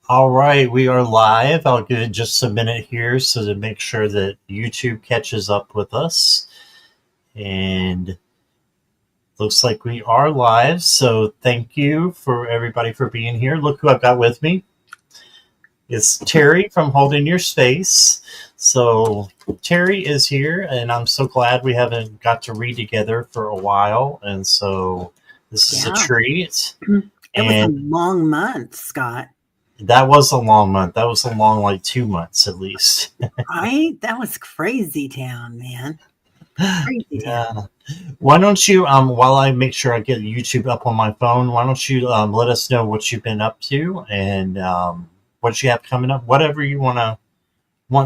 All right, we are live. I'll give it just a minute here so to make sure that YouTube catches up with us. And looks like we are live. So thank you for everybody for being here. Look who I've got with me. It's Teri from Holding Your Space. So Teri is here, and I'm so glad we haven't got to read together for a while. And so this is a treat. It was a long month, Scott. That was a long month. That was a long, like 2 months at least. Right? That was crazy town, man. Crazy town. Why don't you, while I make sure I get YouTube up on my phone, why don't you let us know what you've been up to and what you have coming up, whatever you want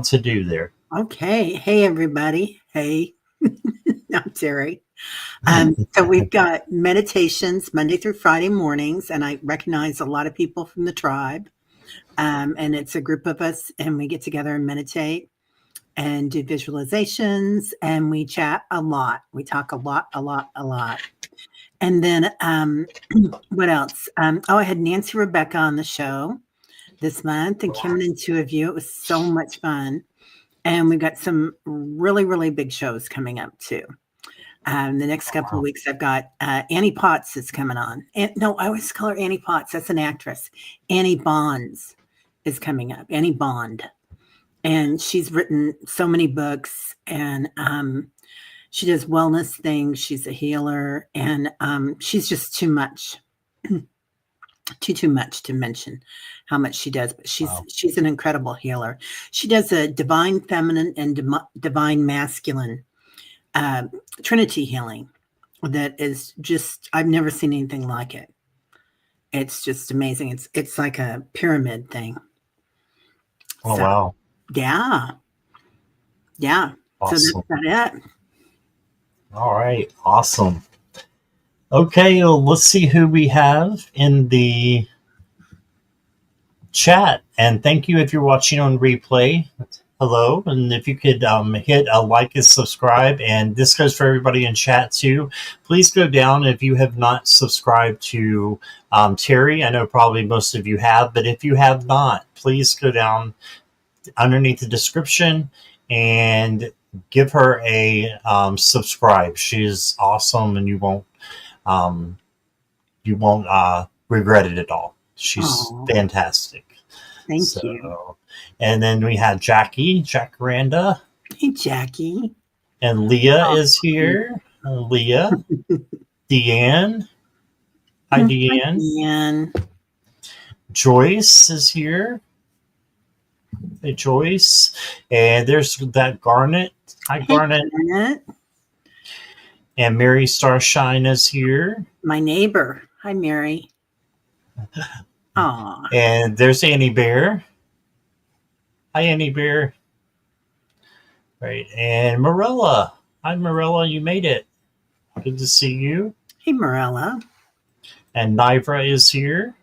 to do there. Okay. Hey, everybody. Hey, I'm Teri. So we've got meditations Monday through Friday mornings, and I recognize a lot of people from the tribe. And it's a group of us, and we get together and meditate and do visualizations, and we chat a lot. We talk a lot. And then what else? I had Nancy Rebecca on the show this month, and Kim and two of you. It was so much fun. And we've got some really, really big shows coming up too. The next couple of weeks, I've got Annie Potts is coming on. No, I always call her Annie Potts. That's an actress. Annie Bonds is coming up. Annie Bond. And she's written so many books, and she does wellness things. She's a healer, and she's just too much. Too much to mention how much she does, but she's an incredible healer. She does a divine feminine and divine masculine Trinity healing that is just, I've never seen anything like it. It's just amazing. It's like a pyramid thing. Oh, so, wow. Yeah. Awesome. So that's about it. All right. Awesome. Okay, well, let's see who we have in the chat. And thank you if you're watching on replay. Hello. And if you could hit a like and subscribe. And this goes for everybody in chat too. Please go down if you have not subscribed to Teri. I know probably most of you have, but if you have not, please go down underneath the description and give her a subscribe. She's awesome, and you won't regret it at all. She's fantastic. Thank you. And then we have Jackie, Jacaranda. Hey, Jackie. And Leah is here. Leah. Deanne. Hi, Deanne. Deanne. Joyce is here. Hey, Joyce. And there's that Garnet. Hi, Garnet. Garnet. And Mary Starshine is here. My neighbor. Hi, Mary. Aw. And there's Annie Bear. Hi, Annie Bear. Right. And Marilla. Hi, Marilla. You made it. Good to see you. Hey, Marilla. And Nivra is here.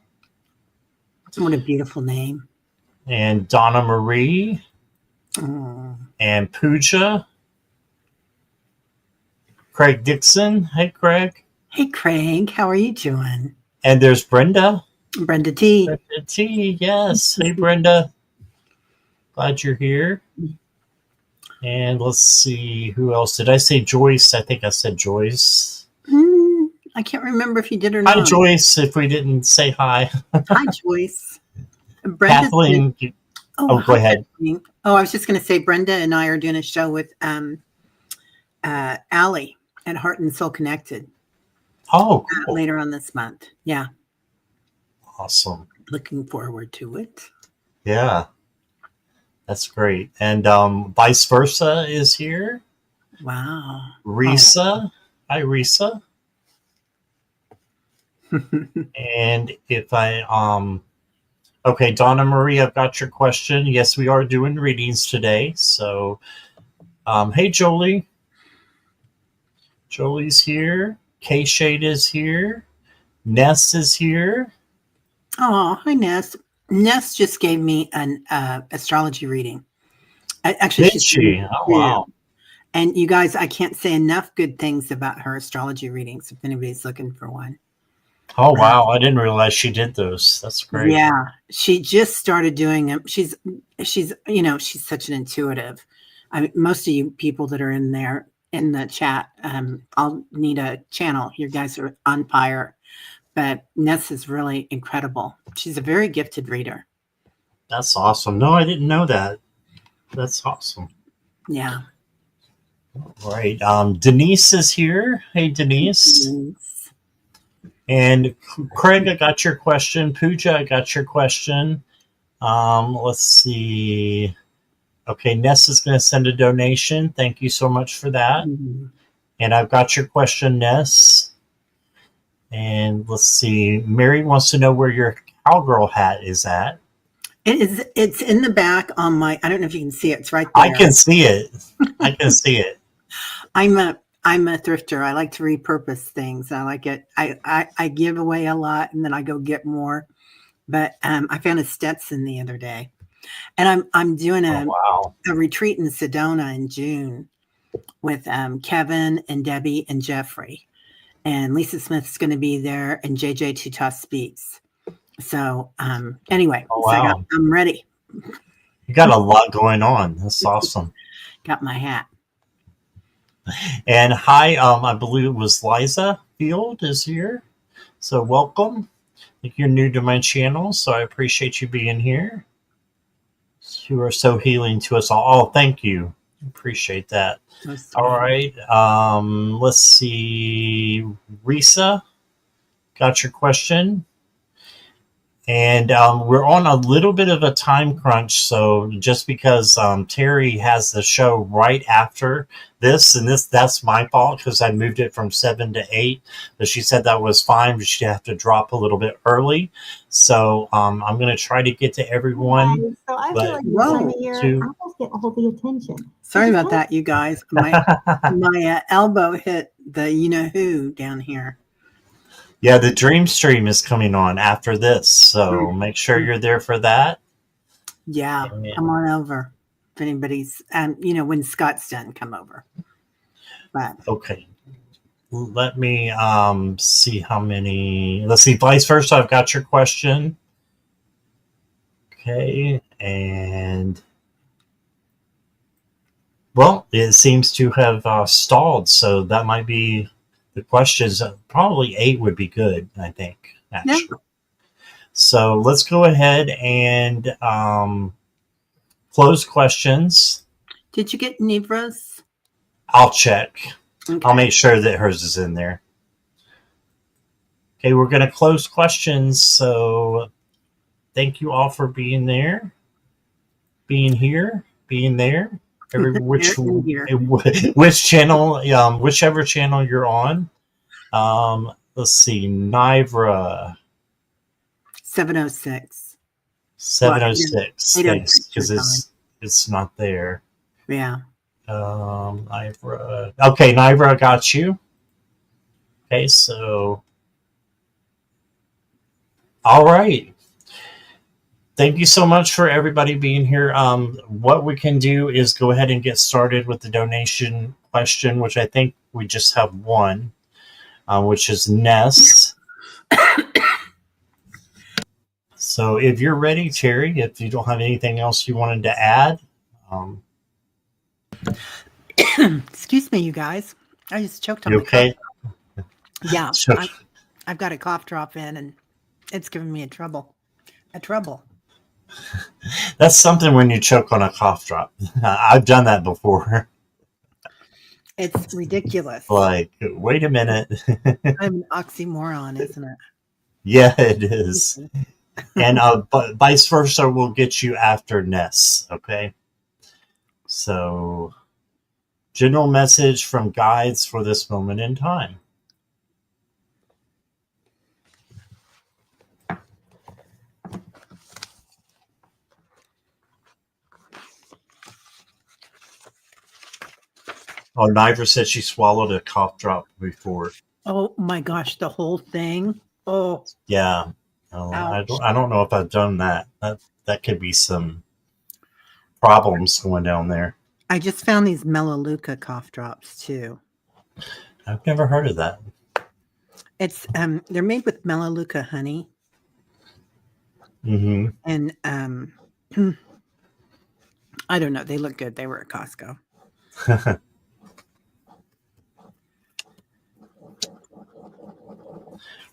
What a beautiful name. And Donna Marie. And Pooja. Craig Dixon. Hey, Craig. Hey, Craig. How are you doing? And there's Brenda. Brenda T. Brenda T, yes. Hey, Brenda. Glad you're here. And let's see, who else? Did I say Joyce? I think I said Joyce. I can't remember if you did or not. Hi, Joyce, if we didn't say hi. Hi, Joyce. Brenda. Kathleen. Go ahead. Kathleen. Oh, I was just going to say Brenda and I are doing a show with Allie at Heart and Soul Connected. Oh, cool. Later on this month. Yeah. Awesome. Looking forward to it. Yeah. That's great. And Vice Versa is here. Wow. Risa. Hi, Risa. And if I okay, Donna Marie, I've got your question. Yes, we are doing readings today. So hey, Jolie. Jolie's here. K-Shade is here. Ness is here. Oh, hi, Ness. Ness just gave me an astrology reading. Actually, did she? Oh, wow. And you guys, I can't say enough good things about her astrology readings if anybody's looking for one. Oh wow, I didn't realize she did those. That's great. Yeah, she just started doing them. She's she's such an intuitive. I mean, most of you people that are in there in the chat, I'll need a channel. You guys are on fire, but Ness is really incredible. She's a very gifted reader. That's awesome. No, I didn't know that. That's awesome. Yeah. All right. Denise is here. Hey, Denise. Yes. And Craig, I got your question. Pooja, I got your question. Let's see. Okay, Ness is going to send a donation. Thank you so much for that. Mhm. And I've got your question, Ness. And let's see. Mary wants to know where your cowgirl hat is at. It's in the back on my, I don't know if you can see it. It's right I there. can see it. I can see it. I'm a thrifter. I like to repurpose things. I like it. I give away a lot and then I go get more. But I found a Stetson the other day, and I'm doing Oh, wow. a retreat in Sedona in June with Kevin and Debbie and Jeffrey, and Lisa Smith's going to be there, and JJ Tutas speaks. So anyway, Oh, so wow. I'm ready. You got a lot going on. That's awesome. Got my hat. And hi, I believe it was Liza Field is here. So welcome. I think you're new to my channel, so I appreciate you being here. You are so healing to us all. Oh, thank you. Appreciate that. So sweet. All right. Let's see. Risa, got your question. And we're on a little bit of a time crunch, so just because Teri has the show right after this, and that's my fault because I moved it from 7 to 8. But she said that was fine, but she'd have to drop a little bit early. So I'm going to try to get to everyone. So I but feel like this time of year, to- I almost get all the attention. Sorry about that, you guys. My elbow hit the you know who down here. Yeah, the Dream Stream is coming on after this, so make sure you're there for that. Yeah, Amen. come on over. If anybody's, when Scott's done, come over. But Okay. Let me see how many. Let's see, vice versa. I've got your question. Okay, and well, it seems to have stalled, so that might be the questions. Probably 8 would be good, I think, actually. Yeah. So let's go ahead and close questions. Did you get Nebra's? I'll check. Okay. I'll make sure that hers is in there. Okay, we're going to close questions. So thank you all for being there, being here, being there. Which channel, whichever channel you're on. Let's see, Nivra 706. 706. Well, Thanks, because it's not there. Yeah. Nivra. Okay, Nivra, I got you. Okay, so all right. Thank you so much for everybody being here. What we can do is go ahead and get started with the donation question, which I think we just have one, which is Ness. So if you're ready, Teri, if you don't have anything else you wanted to add. Excuse me, you guys. I just choked on You my okay? cough. Yeah. I've got a cough drop in, and it's giving me a trouble. That's something when you choke on a cough drop. I've done that before. It's ridiculous. Like, wait a minute. I'm an oxymoron, isn't it? Yeah, it is. And vice versa, we'll get you after Ness, okay? So, general message from guides for this moment in time. Oh, Nivra said she swallowed a cough drop before. Oh my gosh, the whole thing. Oh yeah. I don't know if I've done that. That could be some problems going down there. I just found these Melaleuca cough drops too. I've never heard of that. It's they're made with Melaleuca honey, Mm-hmm. and I don't know. They look good. They were at Costco.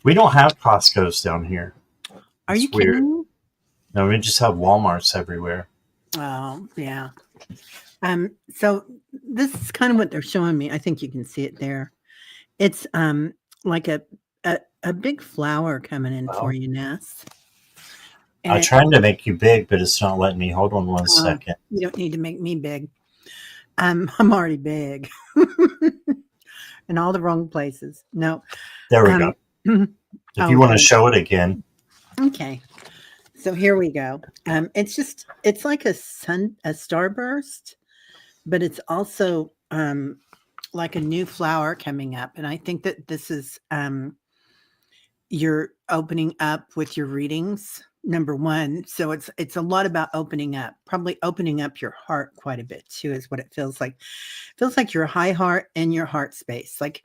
We don't have Costco's down here. Are you It's weird. kidding me? No, we just have Walmarts everywhere. Oh, yeah. So this is kind of what they're showing me. I think you can see it there. It's like a big flower coming in for Well, you, Ness. I'm And trying to make you big, but it's not letting me. Hold on one second. you don't need to make me big. I'm already big in all the wrong places. No. There we Um, go. If you want to okay. show it again. Okay. So here we go. It's like a starburst, but it's also like a new flower coming up. And I think that this is you're opening up with your readings, number one. So it's a lot about opening up, probably opening up your heart quite a bit too, is what it feels like. It feels like your high heart and your heart space. Like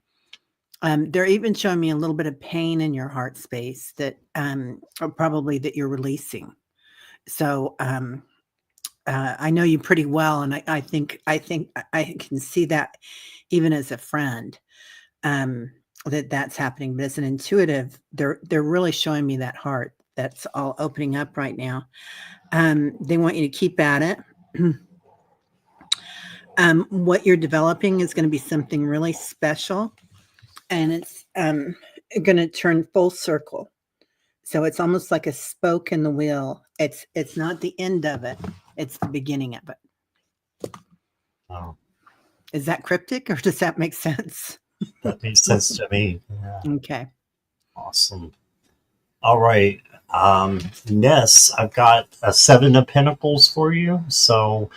they're even showing me a little bit of pain in your heart space that or probably that you're releasing. So I know you pretty well, and I can see that even as a friend that's happening. But as an intuitive, they're really showing me that heart that's all opening up right now. They want you to keep at it. What you're developing is going to be something really special, and it's going to turn full circle. So it's almost like a spoke in the wheel. It's not the end of it; it's the beginning of it. Oh, Is that cryptic, or does that make sense? that makes sense to me. Yeah, Okay. awesome. All right. Ness, I've got a 7 of Pentacles for you. So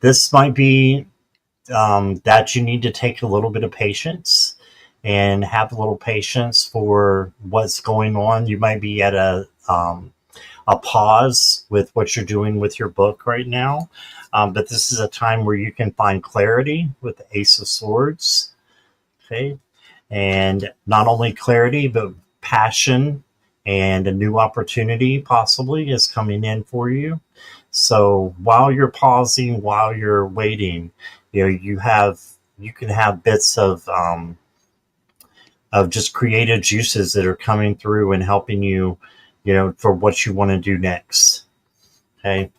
this might be that you need to take a little bit of patience and have a little patience for what's going on. You might be at a pause with what you're doing with your book right now, but this is a time where you can find clarity with the Ace of Swords. Okay, and not only clarity, but passion and a new opportunity possibly is coming in for you. So while you're pausing, while you're waiting, you can have bits of just creative juices that are coming through and helping you, for what you want to do next. Okay,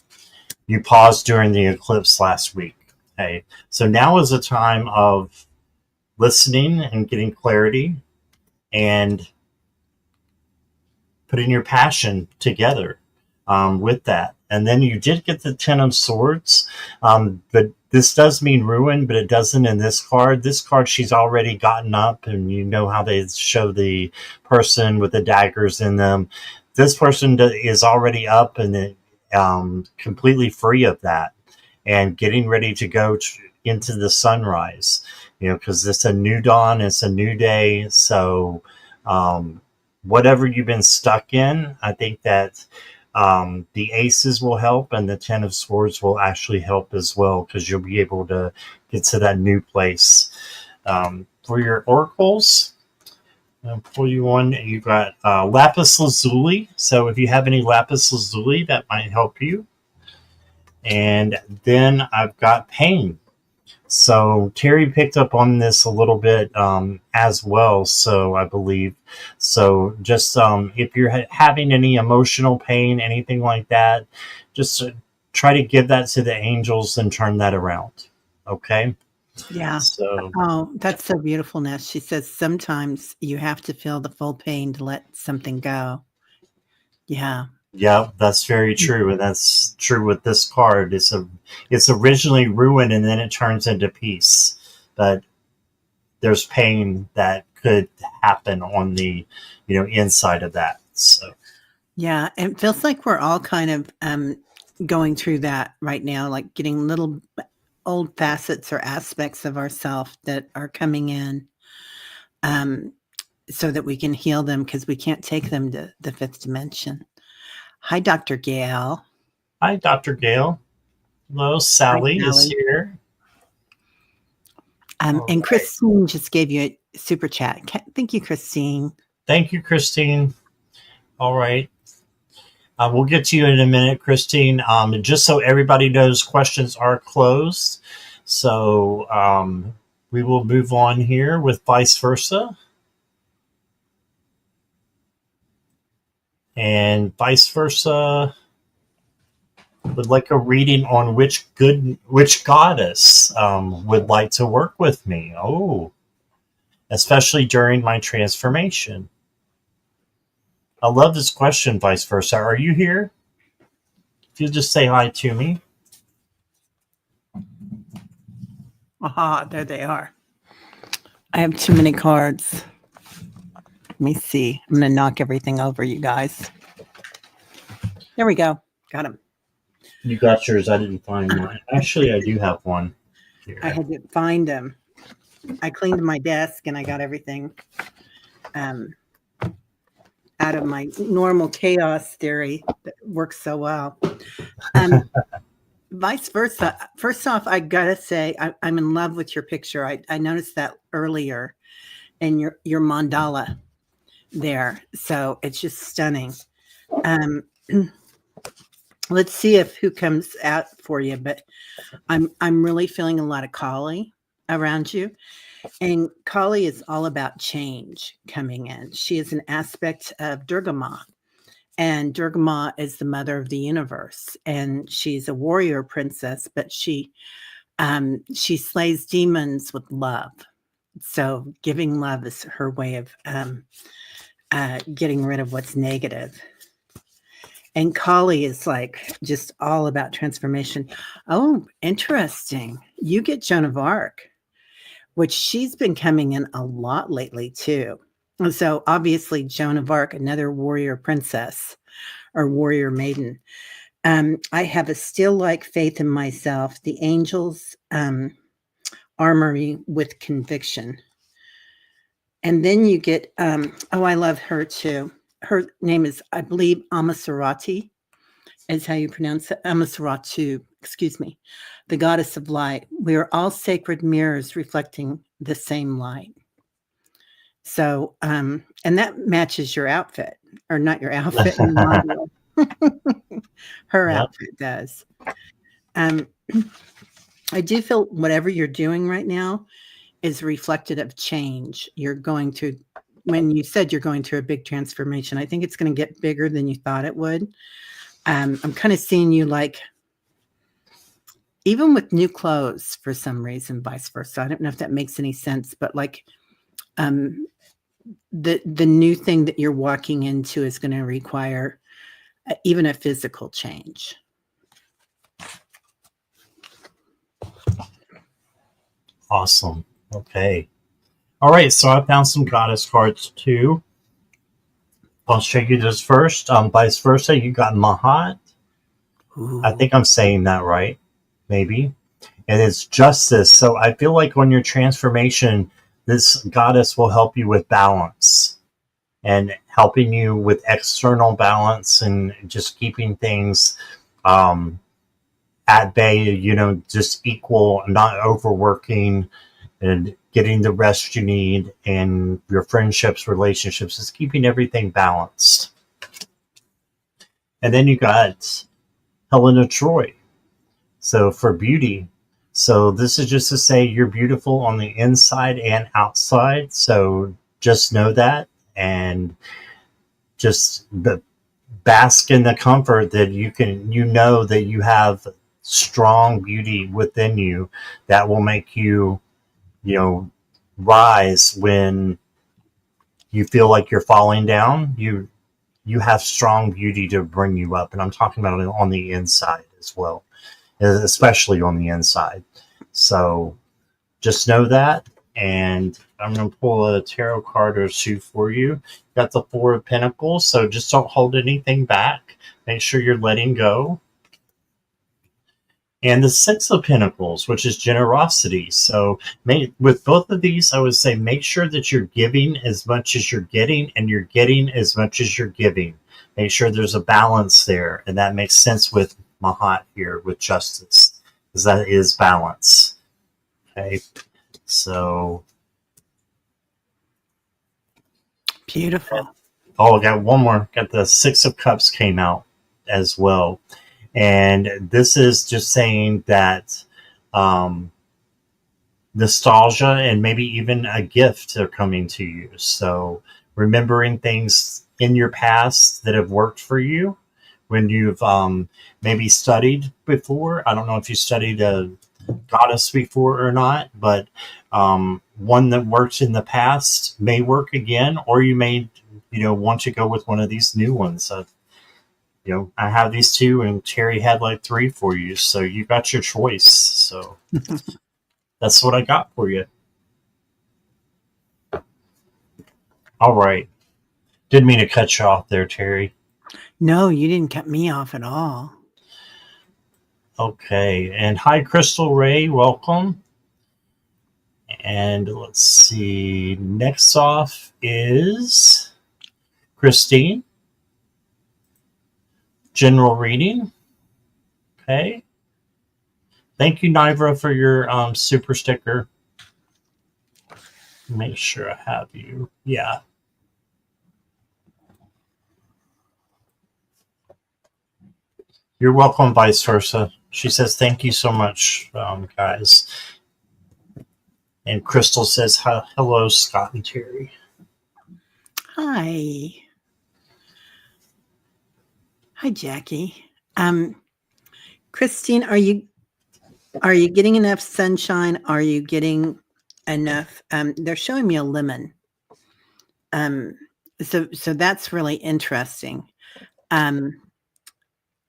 you paused during the eclipse last week. Okay, so now is a time of listening and getting clarity and putting your passion together with that. And then you did get the 10 of Swords, but this does mean ruin, but it doesn't in this card. This card, she's already gotten up, and you know how they show the person with the daggers in them. This person is already up and completely free of that and getting ready to go into the sunrise, because it's a new dawn, it's a new day. So, whatever you've been stuck in, I think that the aces will help, and the 10 of Swords will actually help as well, because you'll be able to get to that new place. For your oracles, I'll pull you one. You've got Lapis Lazuli. So if you have any Lapis Lazuli, that might help you. And then I've got Pain. So Teri picked up on this a little bit as well. So I believe so. Just if you're having any emotional pain, anything like that, just try to give that to the angels and turn that around. Okay. Yeah. So Oh, that's so beautiful, Ness. She says sometimes you have to feel the full pain to let something go. Yeah. yeah, that's very true, and that's true with this card. It's originally ruin, and then it turns into peace, but there's pain that could happen on the inside of that. So Yeah. It feels like we're all kind of going through that right now, like getting little old facets or aspects of ourselves that are coming in so that we can heal them, because we can't take them to the fifth dimension. Hi, Dr. Gail. hi, Dr. Gail. Hello, Hi, Sally is Sally. here. All And right. Christine just gave you a super chat. Thank you, Christine. Thank you, Christine. All right. We'll get to you in a minute, Christine. Just so everybody knows, questions are closed. So we will move on here with vice versa. And vice versa would like a reading on which goddess would like to work with me. Oh, especially during my transformation. I love this question, vice versa. Are you here? If you'll just say hi to me. Aha, there they are. I have too many cards. Let me see. I'm going to knock everything over, you guys. There we go. Got them. You got yours. I didn't find mine. Actually, I do have one here. I had to find them. I cleaned my desk and I got everything out of my normal chaos theory that works so well. Vice versa. First off, I gotta say I'm in love with your picture. I noticed that earlier, and your mandala there. So it's just stunning. Let's see if who comes out for you. But I'm really feeling a lot of Kali around you. And Kali is all about change coming in. She is an aspect of Durga Ma. And Durga Ma is the mother of the universe. And she's a warrior princess, but she slays demons with love. So giving love is her way of getting rid of what's negative. And Kali is like just all about transformation. Oh, interesting. You get Joan of Arc, which she's been coming in a lot lately too. And so obviously Joan of Arc, another warrior princess or warrior maiden. I have a still-like faith in myself, the angels armory with conviction. And then you get, I love her too. Her name is, I believe, Amasarati is how you pronounce it. Amasaratu, excuse me, the goddess of light. We are all sacred mirrors reflecting the same light. So, and that matches your outfit, or not your outfit, your model. Her outfit does. I do feel whatever you're doing right now is reflected of change. You're going to, when you said you're going through a big transformation, I think it's going to get bigger than you thought it would. I'm kind of seeing you like, even with new clothes for some reason, vice versa. I don't know if that makes any sense, but like the new thing that you're walking into is going to require even a physical change. Awesome. Okay. All right. So I found some goddess cards too. I'll show you this first. Vice versa, you got Mahat. Ooh. I think I'm saying that right. Maybe. And it's justice. So I feel like on your transformation, this goddess will help you with balance and helping you with external balance and just keeping things at bay, just equal, not overworking and getting the rest you need, and your friendships, relationships, is keeping everything balanced. And then you got Helena Troy. So for beauty, so this is just to say you're beautiful on the inside and outside. So just know that, and just bask in the comfort that you know that you have strong beauty within you that will make you, rise when you feel like you're falling down. You have strong beauty to bring you up, and I'm talking about it on the inside as well, especially on the inside. So just know that, and I'm going to pull a tarot card or two for you. Got the Four of Pentacles, so just don't hold anything back. Make sure you're letting go. And the Six of Pentacles, which is generosity. So with both of these, I would say make sure that you're giving as much as you're getting, and you're getting as much as you're giving. Make sure there's a balance there, and that makes sense with Mahat here, with justice, because that is balance. Okay, so Beautiful. Oh, I got one more. Got the Six of Cups came out as well. And this is just saying that um, nostalgia and maybe even a gift are coming to you. So remembering things in your past that have worked for you when you've maybe studied before. I don't know if you studied a goddess before or not, but one that worked in the past may work again, or you may, want to go with one of these new ones. I have these two, and Terry had like three for you, so you got your choice. So that's what I got for you. All right. Didn't mean to cut you off there, Terry. No, you didn't cut me off at all. Okay. And hi, Crystal Ray. Welcome. And let's see. Next off is Christine. General reading. Okay. Thank you, Nivra, for your super sticker. Make sure I have you. Yeah. You're welcome, vice versa. She says, thank you so much, guys. And Crystal says, hello, Scott and Terry. Hi. Hi, Jackie. Christine, are you getting enough sunshine? Are you getting enough? They're showing me a lemon. So that's really interesting.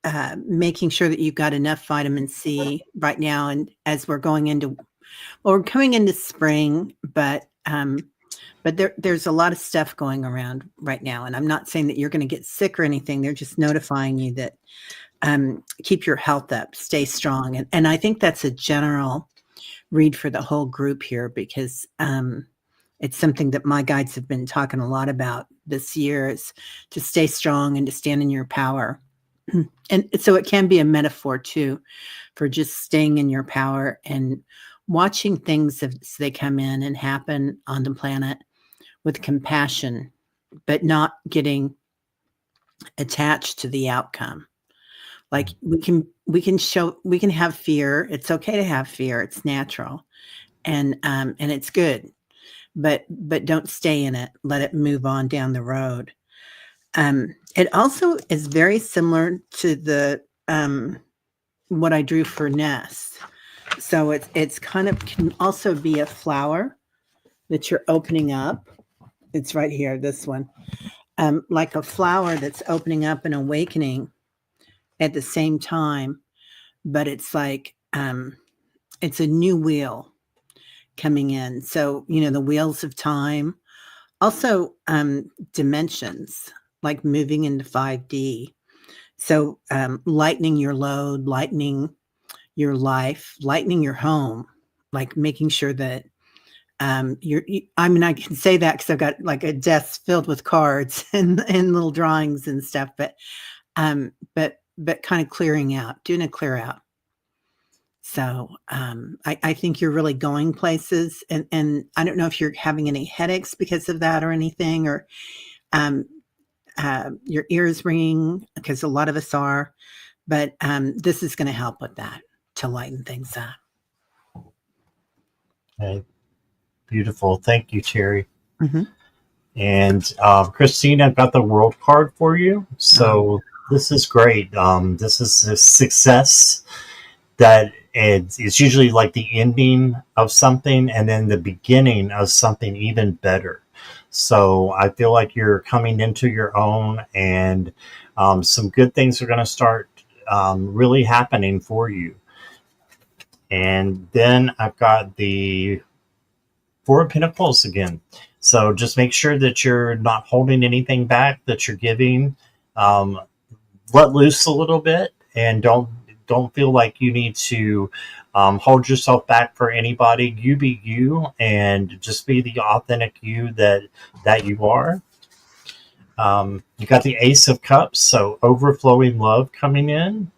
Making sure that you've got enough vitamin C right now, and as we're going into, we're coming into spring, but there's a lot of stuff going around right now, and I'm not saying that you're going to get sick or anything. They're just notifying you that keep your health up, stay strong, and I think that's a general read for the whole group here, because it's something that my guides have been talking a lot about this year, is to stay strong and to stand in your power. And so it can be a metaphor too for just staying in your power and watching things as they come in and happen on the planet with compassion, but not getting attached to the outcome. Like we can have fear. It's okay to have fear. It's natural, and it's good, but don't stay in it. Let it move on down the road. It also is very similar to the what I drew for Ness. So it's kind of can also be a flower that you're opening up. It's right here, this one, like a flower that's opening up and awakening at the same time, but it's like it's a new wheel coming in. So the wheels of time, also dimensions, like moving into 5D. So lightening your load, lightening your life, lightening your home, like making sure that I can say that because I've got like a desk filled with cards and little drawings and stuff, but kind of clearing out, doing a clear out. So I think you're really going places, and I don't know if you're having any headaches because of that or anything, or your ears ringing, because a lot of us are, but this is going to help with that, to lighten things up. Okay. Beautiful. Thank you, Terry. Mm-hmm. And Christine, I've got the world card for you. So this is great. This is a success that it's usually like the ending of something and then the beginning of something even better. So I feel like you're coming into your own, and some good things are going to start really happening for you. And then I've got the Four of Pentacles again. So just make sure that you're not holding anything back, that you're giving. Let loose a little bit, and don't feel like you need to hold yourself back for anybody. You be you, and just be the authentic you that you are. You got the Ace of Cups, so overflowing love coming in.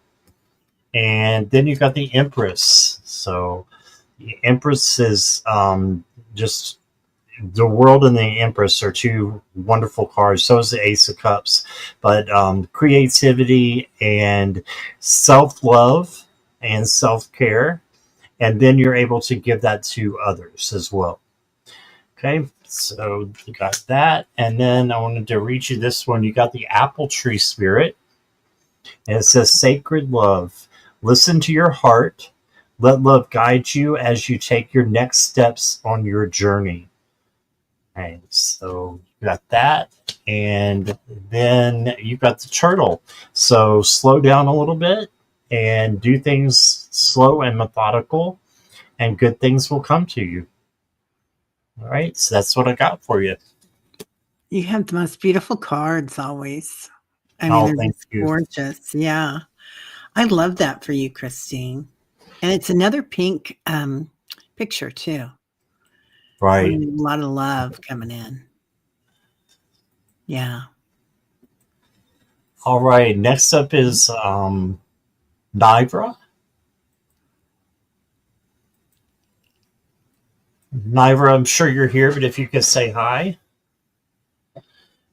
And then you got the Empress. So the Empress is just the World and the Empress are two wonderful cards. So is the Ace of Cups. But creativity and self-love and self-care. And then you're able to give that to others as well. Okay, so you got that. And then I wanted to read you this one. You got the Apple Tree Spirit. And it says, Sacred Love. Listen to your heart. Let love guide you as you take your next steps on your journey. Okay, so you got that. And then you got the turtle. So slow down a little bit and do things slow and methodical, and good things will come to you. All right, so that's what I got for you. You have the most beautiful cards always. I mean, Oh, they're thank just you. gorgeous. Yeah. I love that for you, Christine. And it's another pink picture, too. Right. A lot of love coming in. Yeah. All right, next up is Nivra. Nivra, I'm sure you're here, but if you could say hi.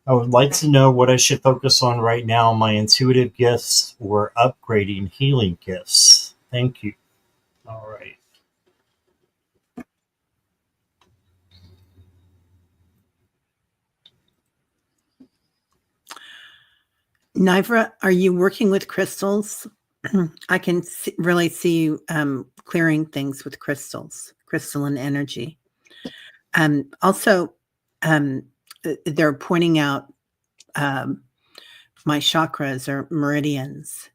I would like to know what I should focus on right now, my intuitive gifts or upgrading healing gifts. Thank you. All right. Nivra, are you working with crystals? I can really see you clearing things with crystals, crystalline energy. Also, they're pointing out my chakras or meridians.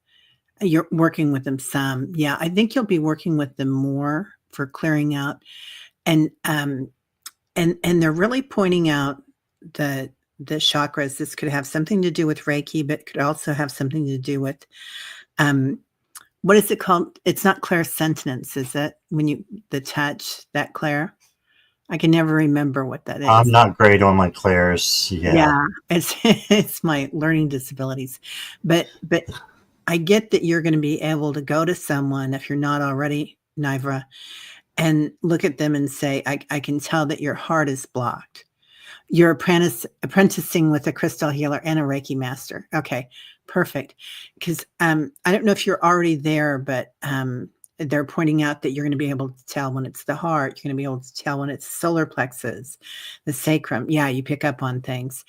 You're working with them some. Yeah, I think you'll be working with them more for clearing out. And they're really pointing out the chakras. This could have something to do with Reiki, but could also have something to do with what is it called? It's not clairsentience, is it? When you the touch, that clair? I can never remember what that I'm is. not great on my clairs. Yeah, it's it's my learning disabilities. But I get that you're going to be able to go to someone if you're not already, Nivra, and look at them and say, I can tell that your heart is blocked. You're apprenticing with a crystal healer and a Reiki master. Okay, perfect. Because I don't know if you're already there, but they're pointing out that you're going to be able to tell when it's the heart. You're going to be able to tell when it's solar plexus, the sacrum. Yeah, you pick up on things.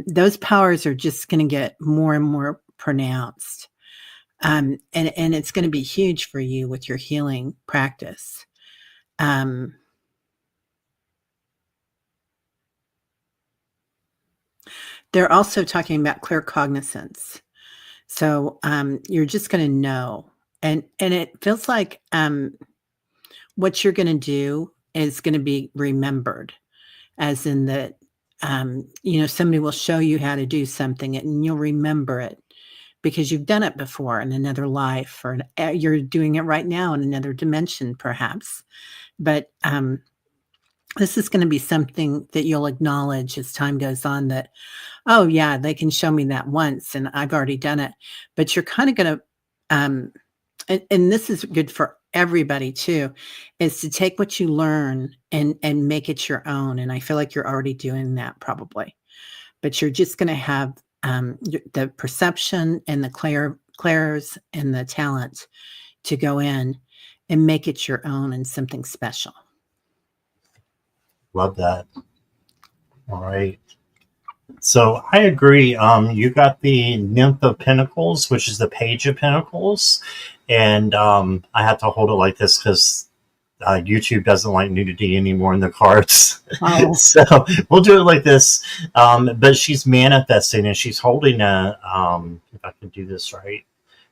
Those powers are just going to get more and more pronounced. And it's going to be huge for you with your healing practice. They're also talking about clear cognizance. So you're just going to know, and it feels like what you're going to do is going to be remembered, as in that somebody will show you how to do something and you'll remember it because you've done it before in another life, or you're doing it right now in another dimension, perhaps. But this is going to be something that you'll acknowledge as time goes on, that, oh, yeah, they can show me that once and I've already done it. But you're kind of going to, and this is good for everybody too, is to take what you learn and make it your own. And I feel like you're already doing that probably. But you're just going to have the perception and the clairs and the talent to go in and make it your own and something special. Love that. All right. So I agree. You got the Nymph of Pentacles, which is the Page of Pentacles. And I have to hold it like this because YouTube doesn't like nudity anymore in the cards. Oh. So we'll do it like this. But she's manifesting and she's holding a, if I can do this right,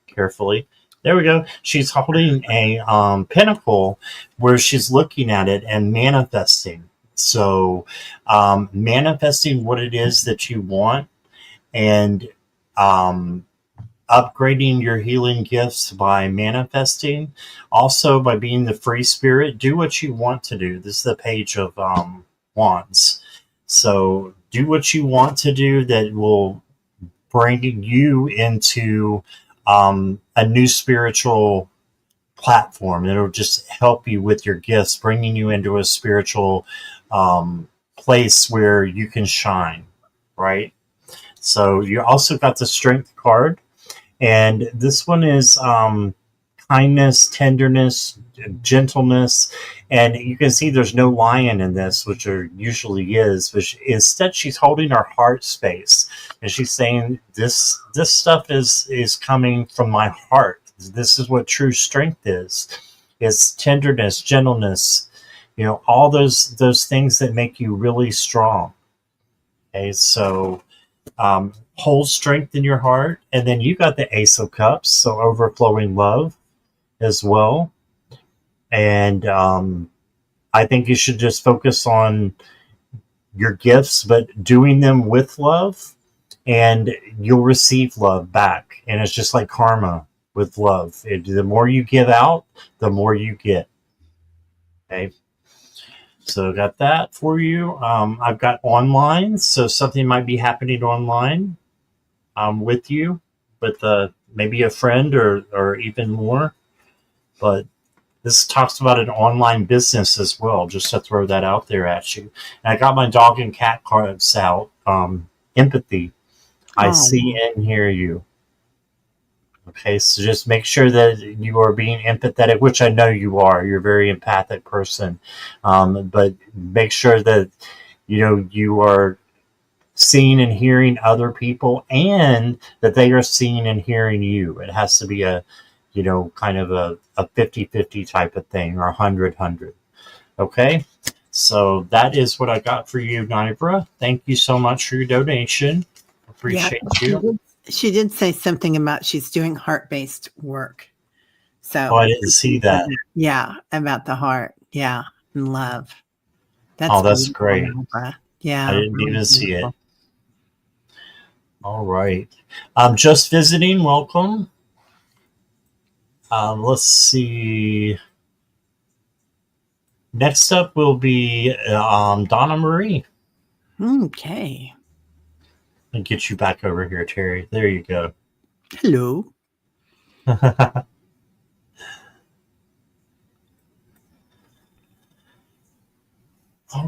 carefully. There we go. She's holding a pentacle where she's looking at it and manifesting. So manifesting what it is that you want, and upgrading your healing gifts by manifesting. Also, by being the free spirit, do what you want to do. This is the Page of Wands. So do what you want to do that will bring you into a new spiritual platform. It'll just help you with your gifts, bringing you into a spiritual place where you can shine, right? So you also got the strength card, and this one is kindness, tenderness, gentleness, and you can see there's no lion in this, which there usually is. But instead, she's holding her heart space, and she's saying, "This stuff is coming from my heart. This is what true strength is. It's tenderness, gentleness, all those things that make you really strong." Okay, so hold strength in your heart, and then you got the Ace of Cups, so overflowing love as well. And I think you should just focus on your gifts, but doing them with love, and you'll receive love back. And it's just like karma with love. The more you give out, the more you get. Okay. So got that for you. I've got online, so something might be happening online with you, with maybe a friend or even more. But this talks about an online business as well, just to throw that out there at you. And I got my dog and cat cards out. Empathy. I see and hear you. Okay, so just make sure that you are being empathetic, which I know you are. You're a very empathic person. But make sure that, you are seeing and hearing other people, and that they are seeing and hearing you. It has to be a kind of a 50-50 type of thing, or 100-100. Okay, so that is what I got for you, Nivra. Thank you so much for your donation. Appreciate you. She did say something about she's doing heart-based work. So I didn't see that. Yeah, about the heart. Yeah, and love. That's great. Nivra. Yeah, I didn't even see it. All right. Just visiting. Welcome. Let's see. Next up will be Donna Marie. Okay. I'll get you back over here, Teri. There you go. Hello. All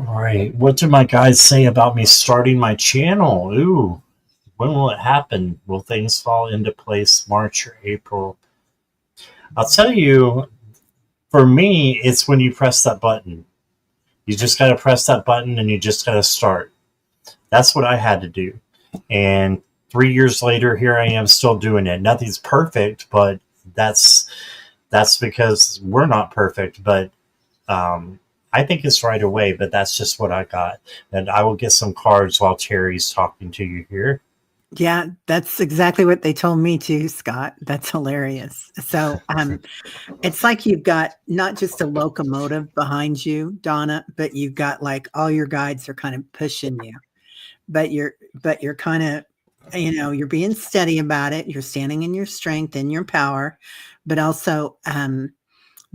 right. What do my guys say about me starting my channel? Ooh. When will it happen? Will things fall into place March or April? I'll tell you, for me, it's when you press that button. You just got to press that button and you just got to start. That's what I had to do. And 3 years later, here I am still doing it. Nothing's perfect, but that's because we're not perfect. But I think it's right away, but that's just what I got. And I will get some cards while Teri's talking to you here. Yeah, that's exactly what they told me too, Scott. That's hilarious. So it's like you've got not just a locomotive behind you, Donna, but you've got like all your guides are kind of pushing you. But you're kind of, you're being steady about it. You're standing in your strength and your power, but also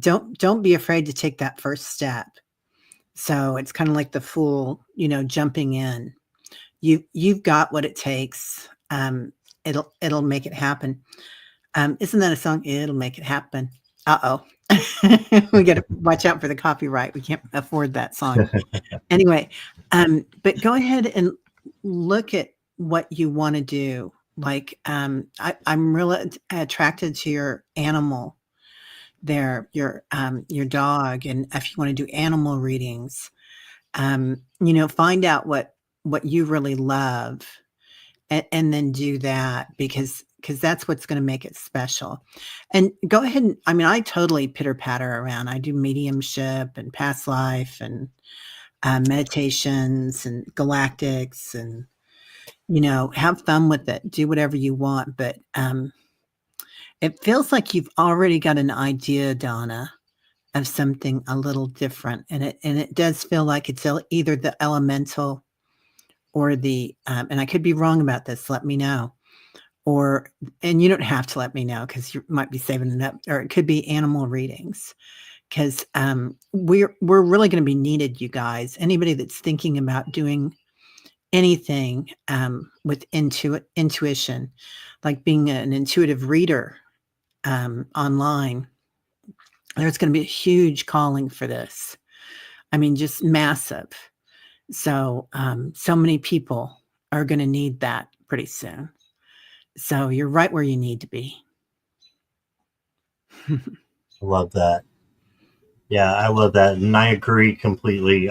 don't be afraid to take that first step. So it's kind of like the fool, jumping in. You've got what it takes. It'll make it happen. Isn't that a song? It'll make it happen. Uh-oh. We got to watch out for the copyright. We can't afford that song. Anyway, but go ahead and look at what you want to do. Like, I'm really attracted to your animal there, your dog. And if you want to do animal readings, find out what you really love, and then do that, because that's what's going to make it special. And go ahead and, I totally pitter patter around. I do mediumship and past life and meditations and galactics, and have fun with it. Do whatever you want, but it feels like you've already got an idea, Donna, of something a little different, and it does feel like it's either the elemental or the and I could be wrong about this. Let me know, and you don't have to let me know because you might be saving it up, or it could be animal readings, because we're really going to be needed, you guys. Anybody that's thinking about doing anything with intuition, like being an intuitive reader online, there's going to be a huge calling for this. Just massive. So, so many people are going to need that pretty soon. So you're right where you need to be. Love that. Yeah, I love that. And I agree completely.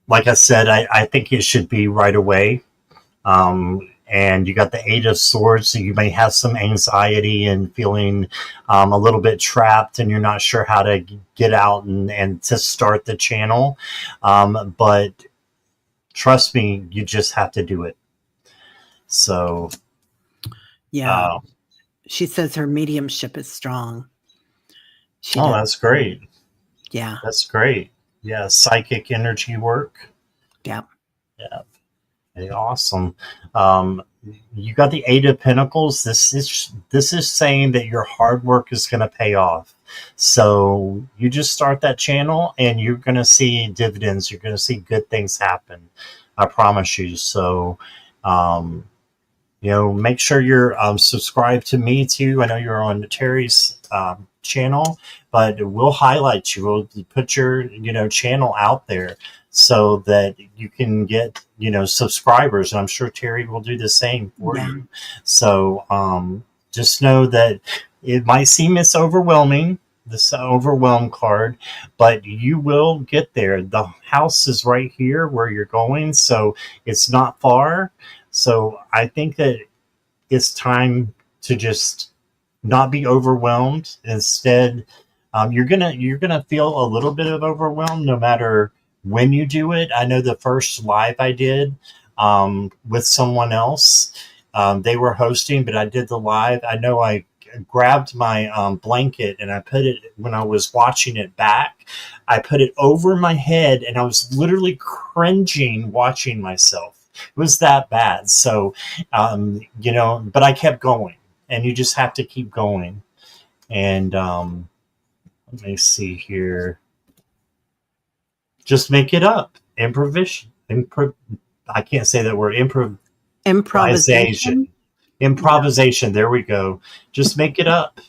Like I said, I think it should be right away. And you got the Eight of Swords, so you may have some anxiety and feeling a little bit trapped, and you're not sure how to get out and to start the channel. But trust me, you just have to do it. So, Yeah. She says her mediumship is strong. that's great. Yeah. That's great. Yeah, psychic energy work. Yeah. Yeah. Okay, awesome. You got the Eight of Pentacles. This is saying that your hard work is going to pay off. So you just start that channel, and you're going to see dividends. You're going to see good things happen. I promise you. So, make sure you're subscribed to me too. I know you're on Teri's channel, but we'll highlight you. We'll put your channel out there so that you can get subscribers, and I'm sure Teri will do the same for you. So just know that it might seem it's overwhelming, this overwhelm card, but you will get there. The house is right here where you're going, so it's not far. So I think that it's time to just not be overwhelmed. Instead, you're gonna feel a little bit of overwhelm no matter when you do it. I know the first live I did with someone else, they were hosting, but I did the live. I know I grabbed my blanket and I put it, when I was watching it back, I put it over my head, and I was literally cringing watching myself. It was that bad. So, but I kept going, and you just have to keep going. And let me see here. Just make it up. I can't say that word. Improvisation. Improvisation. There we go. Just make it up.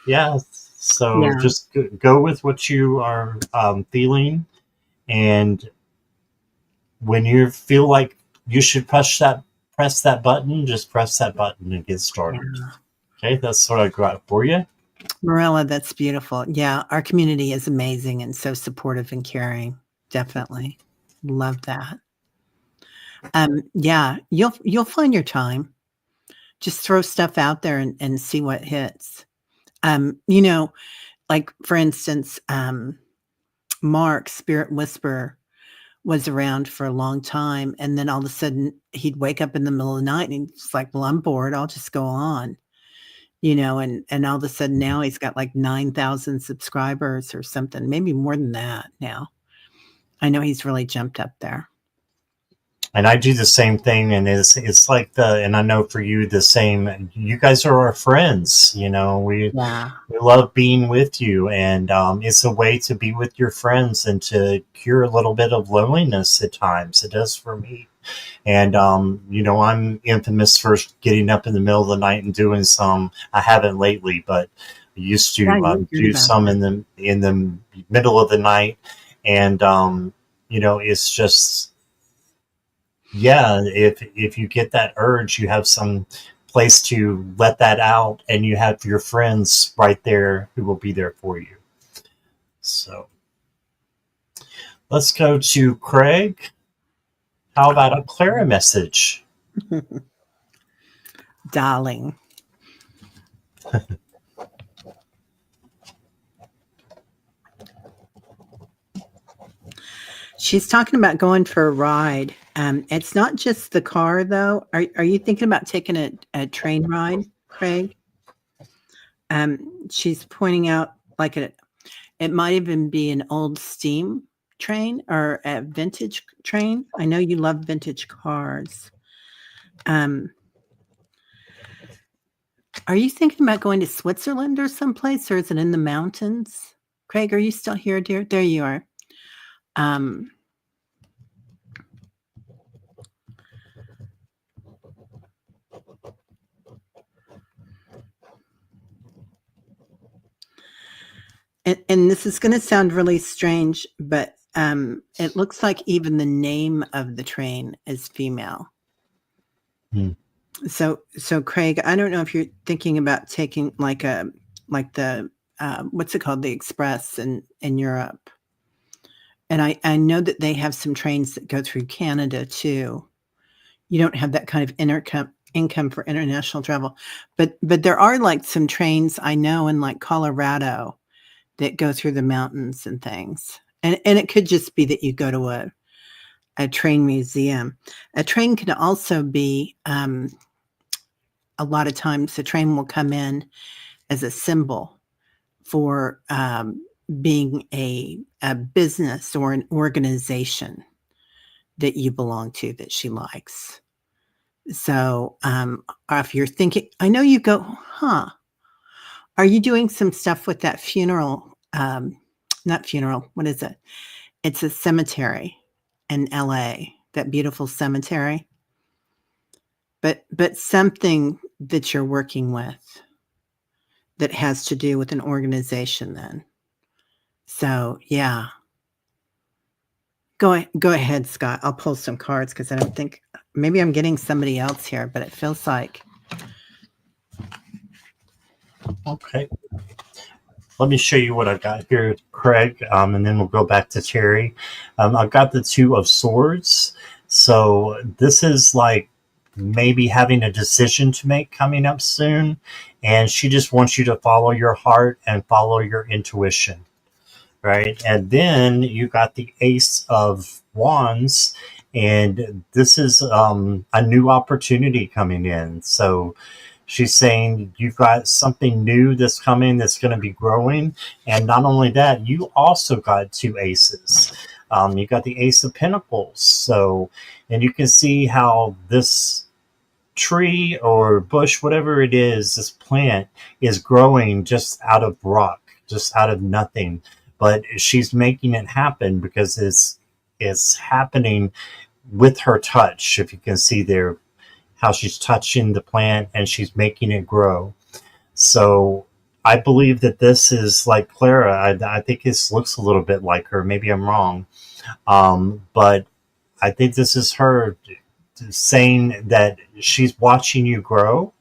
Yeah. So just go with what you are feeling, and when you feel like you should press that button, just press that button and get started. Okay, that's what I got for you. Marilla, that's beautiful. Yeah, our community is amazing and so supportive and caring. Definitely. Love that. Yeah, you'll find your time. Just throw stuff out there and see what hits. Like for instance, Mark, Spirit Whisperer, was around for a long time, and then all of a sudden he'd wake up in the middle of the night and he's like, well, I'm bored, I'll just go on. And all of a sudden now he's got like 9,000 subscribers or something, maybe more than that now. I know he's really jumped up there. And I do the same thing, and it's like and I know for you the same. You guys are our friends, we love being with you, and it's a way to be with your friends and to cure a little bit of loneliness at times. It does for me. And I'm infamous for getting up in the middle of the night and doing some. I haven't lately, but I used to do some in the middle of the night, and it's just. Yeah, if you get that urge, you have some place to let that out, and you have your friends right there who will be there for you. So let's go to Craig. How about a Clara message? Darling. She's talking about going for a ride. It's not just the car, though. Are you thinking about taking a train ride, Craig? She's pointing out like it might even be an old steam train or a vintage train. I know you love vintage cars. Are you thinking about going to Switzerland or someplace, or is it in the mountains? Craig, are you still here, dear? There you are. And this is going to sound really strange, but it looks like even the name of the train is female. Hmm. So Craig, I don't know if you're thinking about taking like the what's it called, the express in Europe. And I know that they have some trains that go through Canada too. You don't have that kind of income for international travel, but there are like some trains I know in like Colorado that go through the mountains and things. And it could just be that you go to a train museum. A train can also be a lot of times the train will come in as a symbol for being a business or an organization that you belong to that she likes. So if you're thinking, I know you go, huh? Are you doing some stuff with that funeral? Not funeral. What is it? It's a cemetery in LA, that beautiful cemetery. But something that you're working with that has to do with an organization then. So yeah. Go ahead, Scott. I'll pull some cards because I don't think maybe I'm getting somebody else here, but it feels like. Okay. Let me show you what I got here, Craig, and then we'll go back to Teri. I've got the Two of Swords. So this is like maybe having a decision to make coming up soon. And she just wants you to follow your heart and follow your intuition, right? And then you got the Ace of Wands. And this is a new opportunity coming in. So she's saying you've got something new that's coming that's going to be growing. And not only that, you also got two aces. You got the Ace of Pentacles. So, and you can see how this tree or bush, whatever it is, this plant is growing just out of rock, just out of nothing. But she's making it happen because it's happening with her touch. If you can see there, how she's touching the plant and she's making it grow. So I believe that this is like Clara. I think this looks a little bit like her. Maybe I'm wrong. But I think this is her saying that she's watching you grow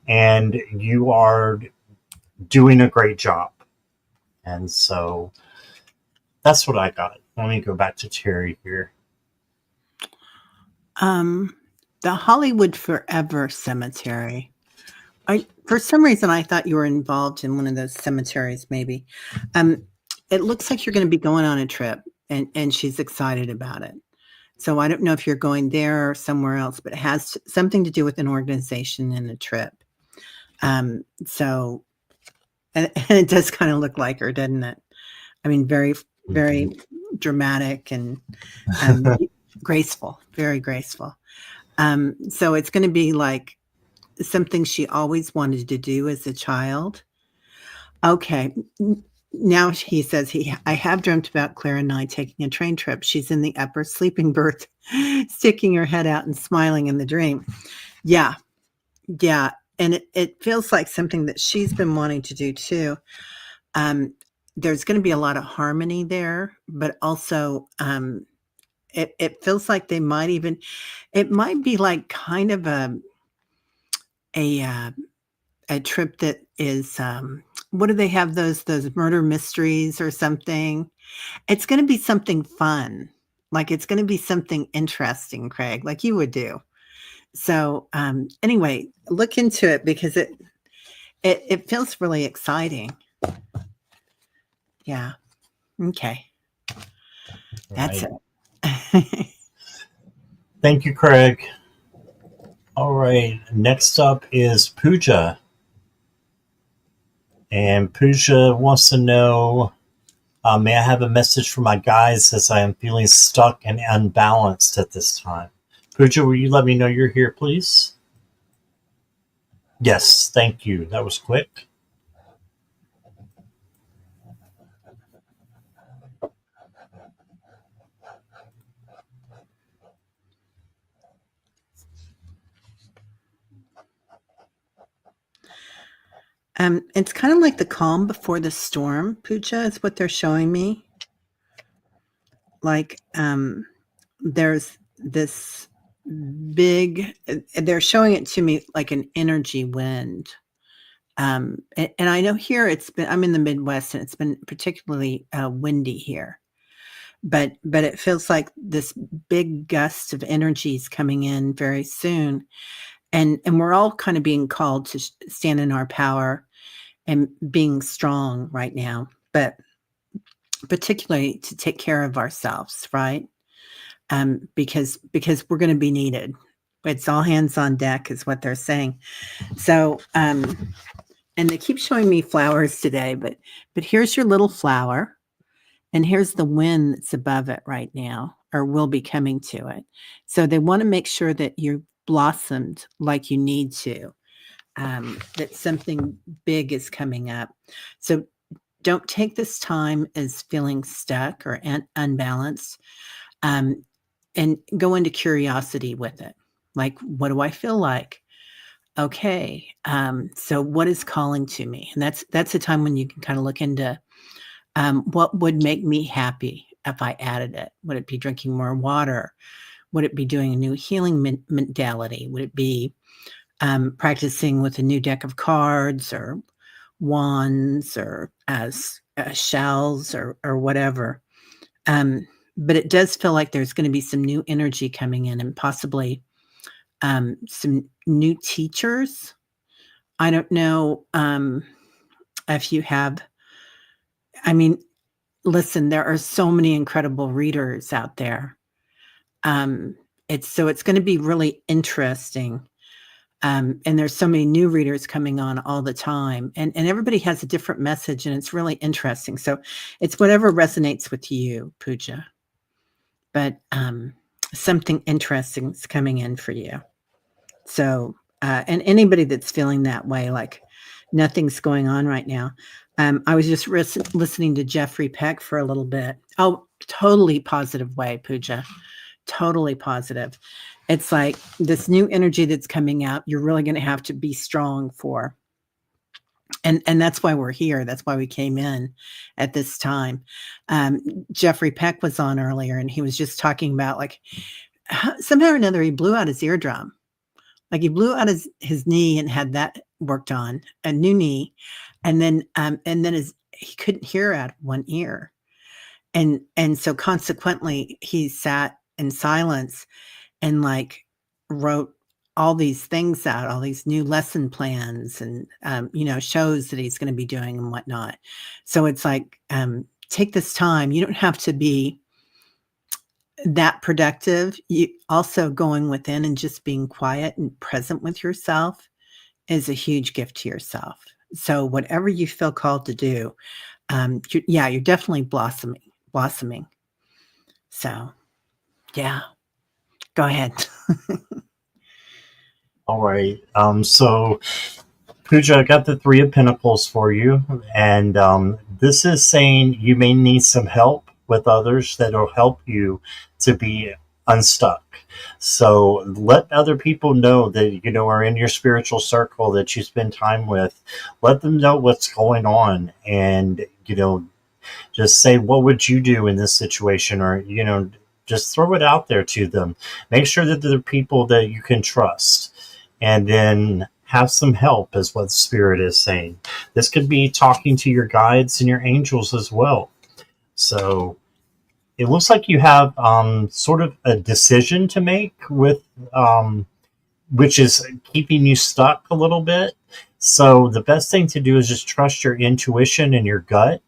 and you are doing a great job. And so that's what I got. Let me go back to Teri here. The Hollywood Forever Cemetery. For some reason, I thought you were involved in one of those cemeteries, maybe. It looks like you're going to be going on a trip, and she's excited about it. So I don't know if you're going there or somewhere else, but it has something to do with an organization and a trip. So, and it does kind of look like her, doesn't it? I mean, very, very dramatic and graceful, very graceful. So it's going to be like something she always wanted to do as a child. Okay. Now he says, I have dreamt about Claire and I taking a train trip. She's in the upper sleeping berth, sticking her head out and smiling in the dream. Yeah. Yeah. And it feels like something that she's been wanting to do too. There's going to be a lot of harmony there, but also it feels like they might even, it might be like kind of a trip that is what do they have, those murder mysteries or something? It's going to be something fun. Like it's going to be something interesting, Craig, like you would do. So anyway, look into it because it feels really exciting. Yeah. Okay. That's Right. it. Thank you, Craig. All right. Next up is Pooja. And Pooja wants to know, may I have a message for my guys as I am feeling stuck and unbalanced at this time? Pooja, will you let me know you're here, please? Yes, thank you. That was quick. It's kind of like the calm before the storm, Pooja, is what they're showing me. like there's this big, they're showing it to me like an energy wind. And I know here I'm in the Midwest and it's been particularly windy here, but it feels like this big gust of energy is coming in very soon. And we're all kind of being called to stand in our power and being strong right now, but particularly to take care of ourselves, right? Because we're going to be needed. It's all hands on deck, is what they're saying. So, and they keep showing me flowers today, but here's your little flower, and here's the wind that's above it right now, or will be coming to it. So they want to make sure that you blossomed like you need to. That something big is coming up. So don't take this time as feeling stuck or unbalanced, um, and go into curiosity with it. Like, what do I feel like? Okay, so what is calling to me? And that's a time when you can kind of look into what would make me happy if I added it. Would it be drinking more water? Would it be doing a new healing modality? Would it be practicing with a new deck of cards or wands or as shells or whatever? But it does feel like there's going to be some new energy coming in and possibly some new teachers. I don't know if you have, I mean, listen, there are so many incredible readers out there. It's going to be really interesting. And there's so many new readers coming on all the time, and everybody has a different message, and it's really interesting. So it's whatever resonates with you, Pooja. But something interesting is coming in for you. So, and anybody that's feeling that way, like nothing's going on right now. I was just listening to Jeffrey Peck for a little bit. Oh, totally positive way, Pooja. Totally positive. It's like this new energy that's coming out, you're really going to have to be strong for. And that's why we're here. That's why we came in at this time. Jeffrey Peck was on earlier, and he was just talking about like somehow or another he blew out his eardrum. Like he blew out his knee and had that worked on, a new knee, and then he couldn't hear out of one ear, and so consequently he sat in silence and like wrote all these things out, all these new lesson plans and shows that he's going to be doing and whatnot. So it's like take this time. You don't have to be that productive. You also going within and just being quiet and present with yourself is a huge gift to yourself. So whatever you feel called to do, you're definitely blossoming. So yeah, go ahead. All right. So Pooja, I got the Three of Pentacles for you, and this is saying you may need some help with others that will help you to be unstuck. So let other people know that are in your spiritual circle that you spend time with. Let them know what's going on, and just say, what would you do in this situation, or just throw it out there to them. Make sure that they're people that you can trust, and then have some help, is what the Spirit is saying. This could be talking to your guides and your angels as well. So it looks like you have sort of a decision to make with which is keeping you stuck a little bit. So the best thing to do is just trust your intuition and your gut,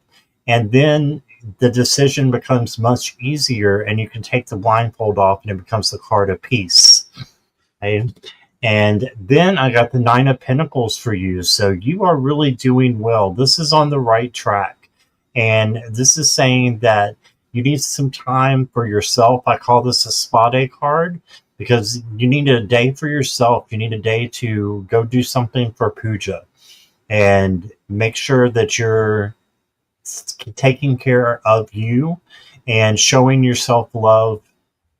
and then the decision becomes much easier, and you can take the blindfold off and it becomes the card of peace. Okay? And then I got the Nine of Pentacles for you. So you are really doing well. This is on the right track. And this is saying that you need some time for yourself. I call this a spa day card, because you need a day for yourself. You need a day to go do something for Pooja and make sure that you're taking care of you and showing yourself love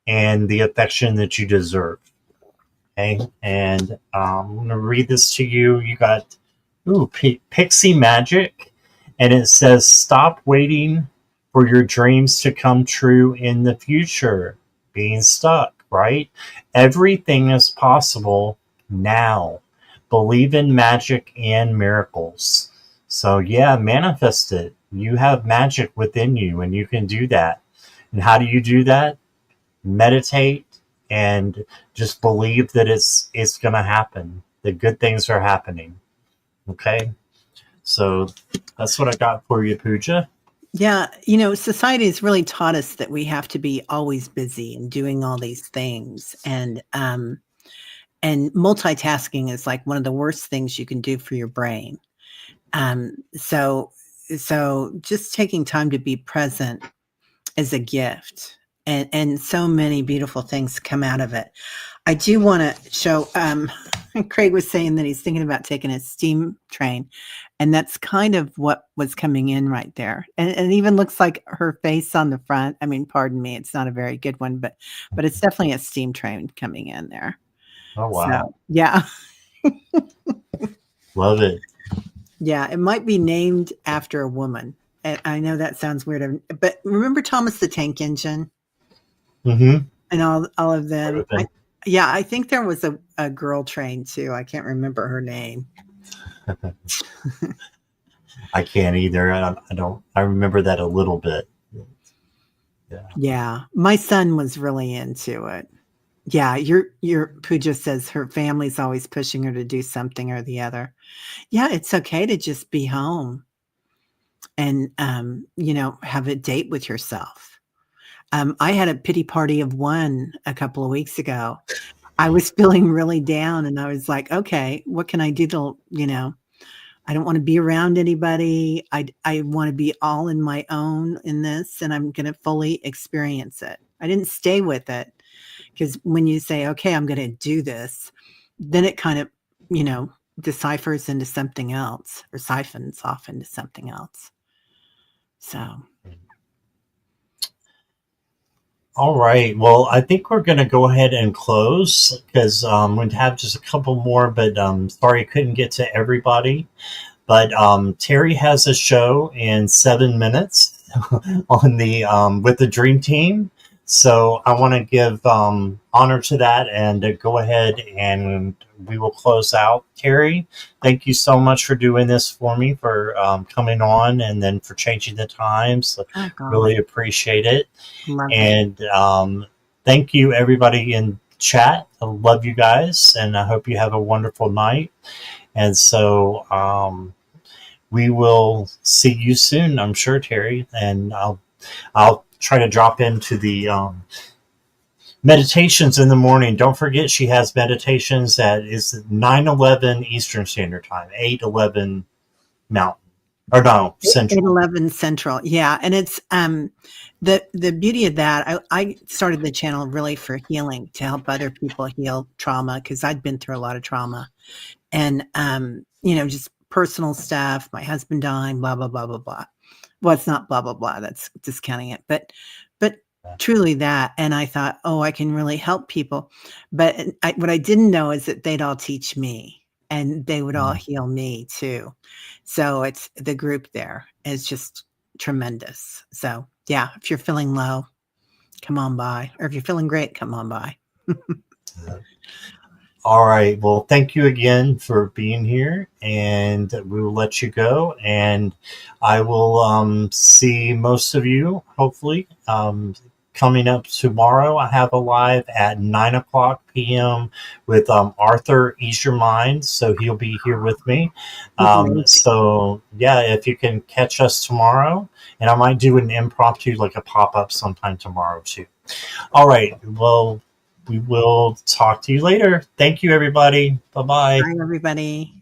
and the affection that you deserve. Okay, and I'm going to read this to you. You got Pixie Magic, and it says, stop waiting for your dreams to come true in the future. Being stuck, right? Everything is possible now. Believe in magic and miracles. So, yeah, manifest it. You have magic within you, and you can do that. And how do you do that? Meditate and just believe that it's going to happen. That good things are happening. Okay? So, that's what I got for you, Pooja. Yeah, society has really taught us that we have to be always busy and doing all these things, and multitasking is like one of the worst things you can do for your brain. So just taking time to be present is a gift, and so many beautiful things come out of it. I do want to show. Craig was saying that he's thinking about taking a steam train, and that's kind of what was coming in right there. And it even looks like her face on the front. I mean, pardon me, it's not a very good one, but it's definitely a steam train coming in there. Oh, wow. So, yeah. Love it. Yeah, it might be named after a woman. And I know that sounds weird, but remember Thomas the Tank Engine Mm-hmm. and all of them? I think there was a girl train too. I can't remember her name. I can't either. I don't. I remember that a little bit. Yeah. My son was really into it. Yeah, your Pooja says her family's always pushing her to do something or the other. Yeah, it's okay to just be home and have a date with yourself. I had a pity party of one a couple of weeks ago. I was feeling really down, and I was like, okay, what can I do to, I don't want to be around anybody. I want to be all in my own in this, and I'm going to fully experience it. I didn't stay with it, because when you say, okay, I'm going to do this, then it kind of, deciphers into something else, or siphons off into something else. So. All right. Well, I think we're going to go ahead and close because we have just a couple more, but sorry I couldn't get to everybody. But Teri has a show in 7 minutes on the with the Dream Team. So I want to give honor to that and go ahead and we will close out. Teri, thank you so much for doing this for me, for coming on and then for changing the times. Really appreciate it. Love and thank you, everybody in chat. I love you guys, and I hope you have a wonderful night. And so we will see you soon, I'm sure, Teri. And I'll try to drop into the meditations in the morning. Don't forget, she has meditations that is 9:11 Eastern Standard Time, 8:11 Mountain. Or no, Central. 8:11 Central. Yeah. And it's the beauty of that, I started the channel really for healing, to help other people heal trauma, because I'd been through a lot of trauma. And just personal stuff, my husband dying, blah, blah, blah, blah, blah. Well, it's not blah, blah, blah. That's discounting it. But truly that. And I thought, oh, I can really help people. But what I didn't know is that they'd all teach me, and they would all heal me too. So it's the group there is just tremendous. So yeah, if you're feeling low, come on by. Or if you're feeling great, come on by. All right. Well, thank you again for being here, and we will let you go. And I will see most of you, hopefully, coming up tomorrow. I have a live at 9:00 p.m. with Arthur Ease Your Mind. So he'll be here with me. So yeah, if you can catch us tomorrow, and I might do an impromptu, like a pop-up sometime tomorrow too. All right. Well, we will talk to you later. Thank you, everybody. Bye-bye. Bye, everybody.